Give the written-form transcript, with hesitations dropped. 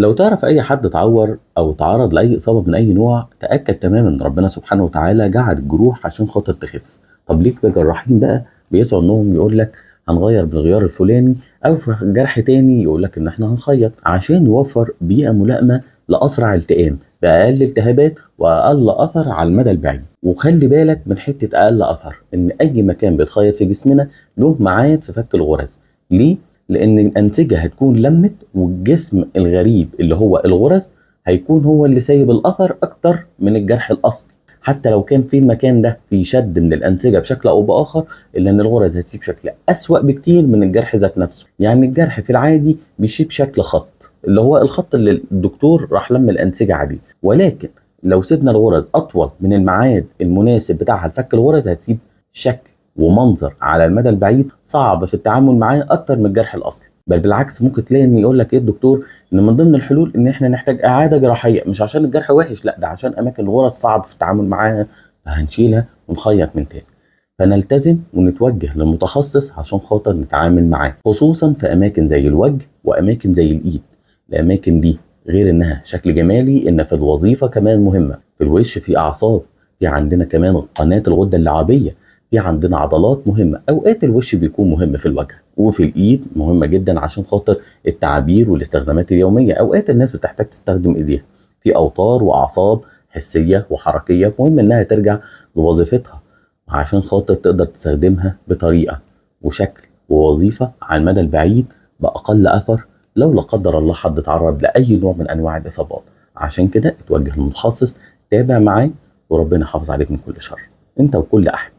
لو تعرف أي حد اتعور أو تعرض لأي إصابة من أي نوع، تأكد تماما إن ربنا سبحانه وتعالى جعل الجروح عشان خاطر تخف. طب ليك جراحين بقى بيسعوا إنهم يقول لك هنغير بالغيار الفلاني، أو في جرح تاني يقول لك إن إحنا هنخيط عشان يوفر بيئة ملائمة لأسرع التئام بأقل التهابات وأقل أثر على المدى البعيد. وخلي بالك من حتة أقل أثر، إن أي مكان بيتخيط في جسمنا له ميعاد في فك الغرز. ليه؟ لان الانسجه هتكون لمت، والجسم الغريب اللي هو الغرز هيكون هو اللي سايب الاثر اكتر من الجرح الاصلي. حتى لو كان في المكان ده في شد من الانسجه بشكل او باخر، الا ان الغرز هتسيب شكل اسوأ بكتير من الجرح ذات نفسه. يعني الجرح في العادي بيسيب شكل خط، اللي هو الخط اللي الدكتور راح لم الانسجه عليه، ولكن لو سيبنا الغرز اطول من الميعاد المناسب بتاعها لفك الغرز، هتسيب شكل ومنظر على المدى البعيد صعب في التعامل معاه اكتر من الجرح الاصلي. بل بالعكس، ممكن تلاقي ان يقول لك ايه الدكتور، ان من ضمن الحلول ان احنا نحتاج اعاده جراحيه، مش عشان الجرح وحش، لا، ده عشان اماكن الغرز صعب في التعامل معاها، فهنشيلها ونخيط من تاني. فنلتزم ونتوجه للمتخصص عشان خاطر نتعامل معاه، خصوصا في اماكن زي الوجه واماكن زي الايد. الاماكن دي غير انها شكل جمالي، ان في الوظيفه كمان مهمه. في الوش في اعصاب، في عندنا كمان قناه الغده اللعابيه، في عندنا عضلات مهمة. أوقات الوش بيكون مهم في الوجه، وفي الإيد مهمة جدا عشان خاطر التعابير والاستخدامات اليومية. أوقات الناس بتحتاج تستخدم إيديها في أوتار وأعصاب حسية وحركية، مهم إنها ترجع لوظيفتها عشان خاطر تقدر تستخدمها بطريقة وشكل ووظيفة على المدى البعيد بأقل أثر، لو لا قدر الله حد اتعرض لأي نوع من أنواع الإصابات. عشان كده اتوجه للمتخصص، تابع معاه، وربنا يحافظ عليك من كل شر، أنت وكل أحد.